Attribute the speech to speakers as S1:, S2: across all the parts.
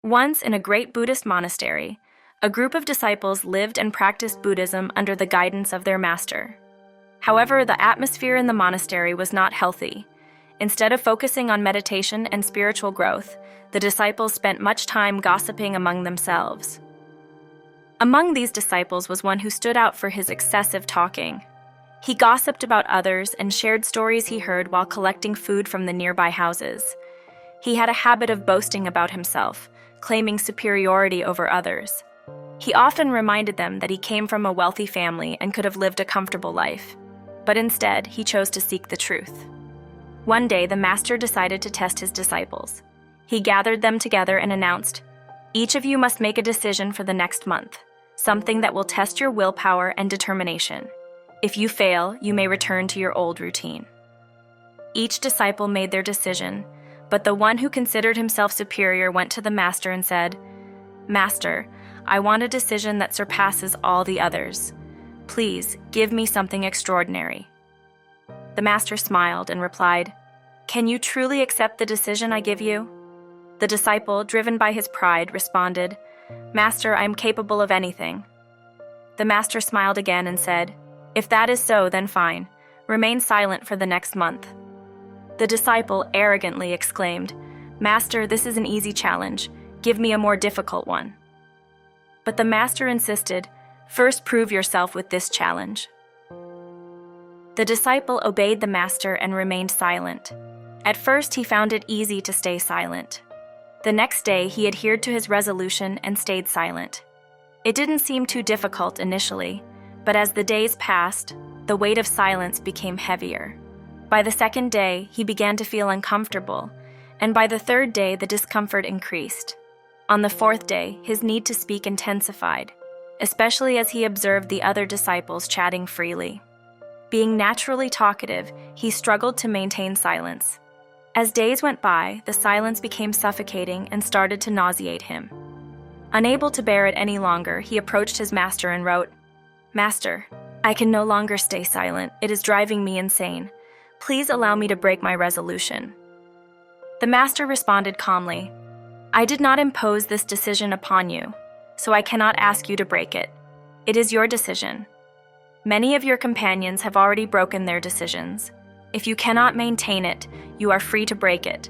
S1: Once, in a great Buddhist monastery, a group of disciples lived and practiced Buddhism under the guidance of their master. However, the atmosphere in the monastery was not healthy. Instead of focusing on meditation and spiritual growth, the disciples spent much time gossiping among themselves. Among these disciples was one who stood out for his excessive talking. He gossiped about others and shared stories he heard while collecting food from the nearby houses. He had a habit of boasting about himself, claiming superiority over others. He often reminded them that he came from a wealthy family and could have lived a comfortable life. But instead, he chose to seek the truth. One day, the master decided to test his disciples. He gathered them together and announced, "Each of you must make a decision for the next month, something that will test your willpower and determination. If you fail, you may return to your old routine." Each disciple made their decision, but the one who considered himself superior went to the master and said, "Master, I want a decision that surpasses all the others. Please, give me something extraordinary." The master smiled and replied, "Can you truly accept the decision I give you?" The disciple, driven by his pride, responded, "Master, I am capable of anything." The master smiled again and said, "If that is so, then fine. Remain silent for the next month." The disciple arrogantly exclaimed, "Master, this is an easy challenge. Give me a more difficult one." But the master insisted, "First prove yourself with this challenge." The disciple obeyed the master and remained silent. At first, he found it easy to stay silent. The next day, he adhered to his resolution and stayed silent. It didn't seem too difficult initially, but as the days passed, the weight of silence became heavier. By the second day, he began to feel uncomfortable, and by the third day, the discomfort increased. On the fourth day, his need to speak intensified, especially as he observed the other disciples chatting freely. Being naturally talkative, he struggled to maintain silence. As days went by, the silence became suffocating and started to nauseate him. Unable to bear it any longer, he approached his master and wrote, "Master, I can no longer stay silent. It is driving me insane. Please allow me to break my resolution." The master responded calmly, "I did not impose this decision upon you, so I cannot ask you to break it. It is your decision. Many of your companions have already broken their decisions. If you cannot maintain it, you are free to break it.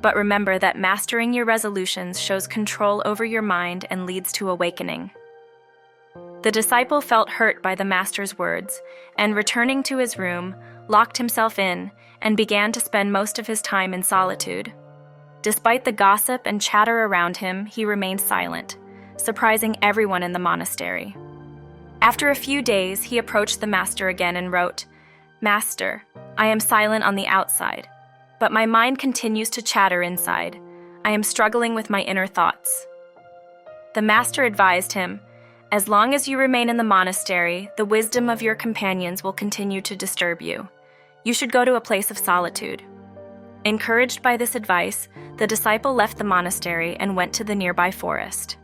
S1: But remember that mastering your resolutions shows control over your mind and leads to awakening." The disciple felt hurt by the master's words, and returning to his room, locked himself in and began to spend most of his time in solitude. Despite the gossip and chatter around him, he remained silent, surprising everyone in the monastery. After a few days, he approached the master again and wrote, "Master, I am silent on the outside, but my mind continues to chatter inside. I am struggling with my inner thoughts." The master advised him, "As long as you remain in the monastery, the wisdom of your companions will continue to disturb you. You should go to a place of solitude." Encouraged by this advice, the disciple left the monastery and went to the nearby forest.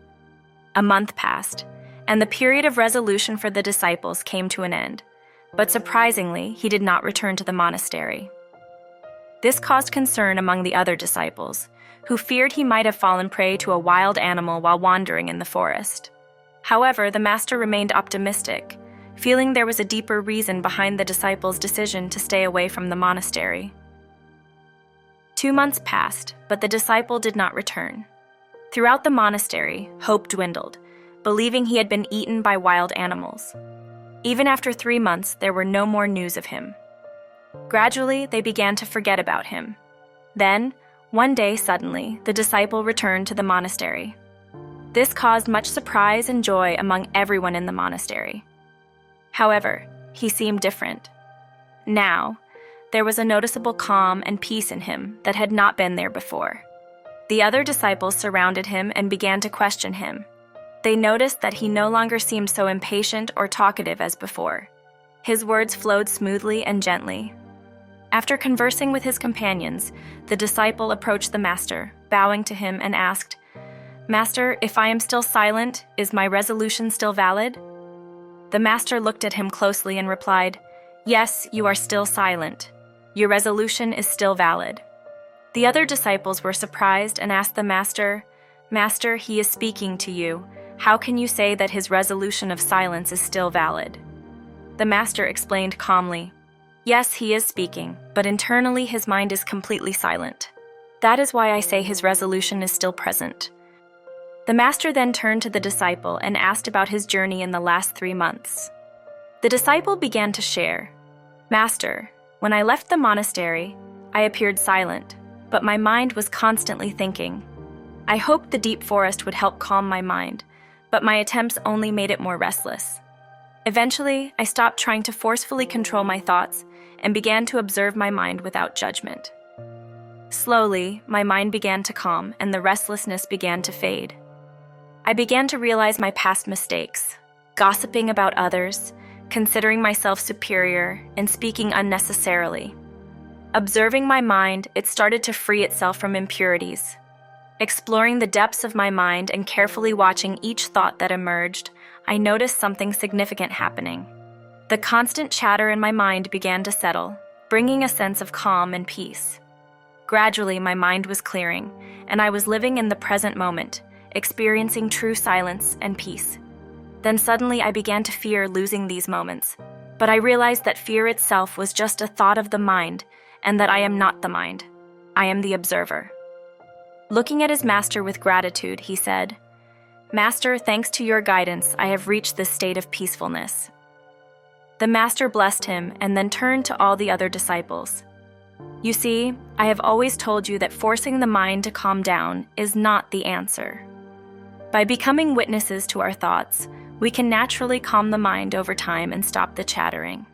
S1: A month passed, and the period of resolution for the disciples came to an end, but surprisingly, he did not return to the monastery. This caused concern among the other disciples, who feared he might have fallen prey to a wild animal while wandering in the forest. However, the master remained optimistic, feeling there was a deeper reason behind the disciples' decision to stay away from the monastery. 2 months passed, but the disciple did not return. Throughout the monastery, hope dwindled, believing he had been eaten by wild animals. Even after 3 months, there were no more news of him. Gradually, they began to forget about him. Then, one day suddenly, the disciple returned to the monastery. This caused much surprise and joy among everyone in the monastery. However, he seemed different. Now, there was a noticeable calm and peace in him that had not been there before. The other disciples surrounded him and began to question him. They noticed that he no longer seemed so impatient or talkative as before. His words flowed smoothly and gently. After conversing with his companions, the disciple approached the master, bowing to him and asked, "Master, if I am still silent, is my resolution still valid?" The master looked at him closely and replied, "Yes, you are still silent. Your resolution is still valid." The other disciples were surprised and asked the master, "Master, he is speaking to you. How can you say that his resolution of silence is still valid?" The master explained calmly, "Yes, he is speaking, but internally his mind is completely silent. That is why I say his resolution is still present." The master then turned to the disciple and asked about his journey in the last 3 months. The disciple began to share, "Master, when I left the monastery, I appeared silent, but my mind was constantly thinking. I hoped the deep forest would help calm my mind, but my attempts only made it more restless. Eventually, I stopped trying to forcefully control my thoughts and began to observe my mind without judgment. Slowly, my mind began to calm and the restlessness began to fade. I began to realize my past mistakes, gossiping about others, considering myself superior, and speaking unnecessarily. Observing my mind, it started to free itself from impurities. Exploring the depths of my mind and carefully watching each thought that emerged, I noticed something significant happening. The constant chatter in my mind began to settle, bringing a sense of calm and peace. Gradually, my mind was clearing, and I was living in the present moment, experiencing true silence and peace. Then suddenly I began to fear losing these moments, but I realized that fear itself was just a thought of the mind, and that I am not the mind. I am the observer." Looking at his master with gratitude, he said, "Master, thanks to your guidance, I have reached this state of peacefulness." The master blessed him and then turned to all the other disciples. "You see, I have always told you that forcing the mind to calm down is not the answer. By becoming witnesses to our thoughts, we can naturally calm the mind over time and stop the chattering.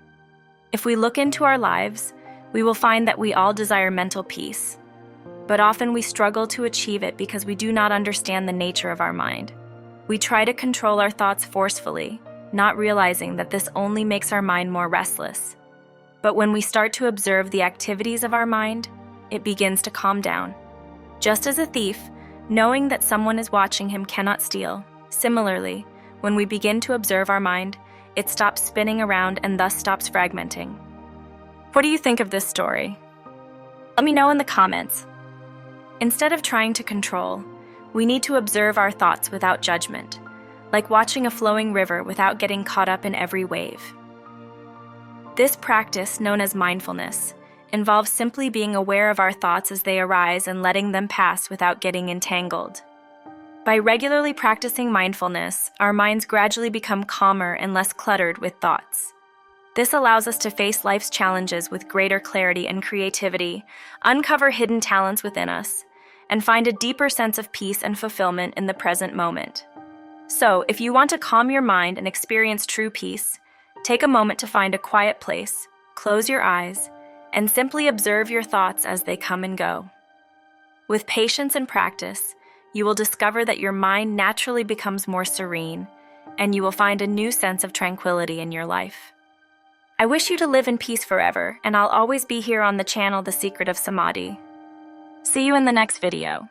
S1: If we look into our lives, we will find that we all desire mental peace, but often we struggle to achieve it because we do not understand the nature of our mind. We try to control our thoughts forcefully, not realizing that this only makes our mind more restless. But when we start to observe the activities of our mind, it begins to calm down. Just as a thief, knowing that someone is watching him, cannot steal, similarly, when we begin to observe our mind, it stops spinning around and thus stops fragmenting." What do you think of this story? Let me know in the comments. Instead of trying to control, we need to observe our thoughts without judgment, like watching a flowing river without getting caught up in every wave. This practice, known as mindfulness, involves simply being aware of our thoughts as they arise and letting them pass without getting entangled. By regularly practicing mindfulness, our minds gradually become calmer and less cluttered with thoughts. This allows us to face life's challenges with greater clarity and creativity, uncover hidden talents within us, and find a deeper sense of peace and fulfillment in the present moment. So, if you want to calm your mind and experience true peace, take a moment to find a quiet place, close your eyes, and simply observe your thoughts as they come and go. With patience and practice, you will discover that your mind naturally becomes more serene, and you will find a new sense of tranquility in your life. I wish you to live in peace forever, and I'll always be here on the channel The Secret of Samadhi. See you in the next video.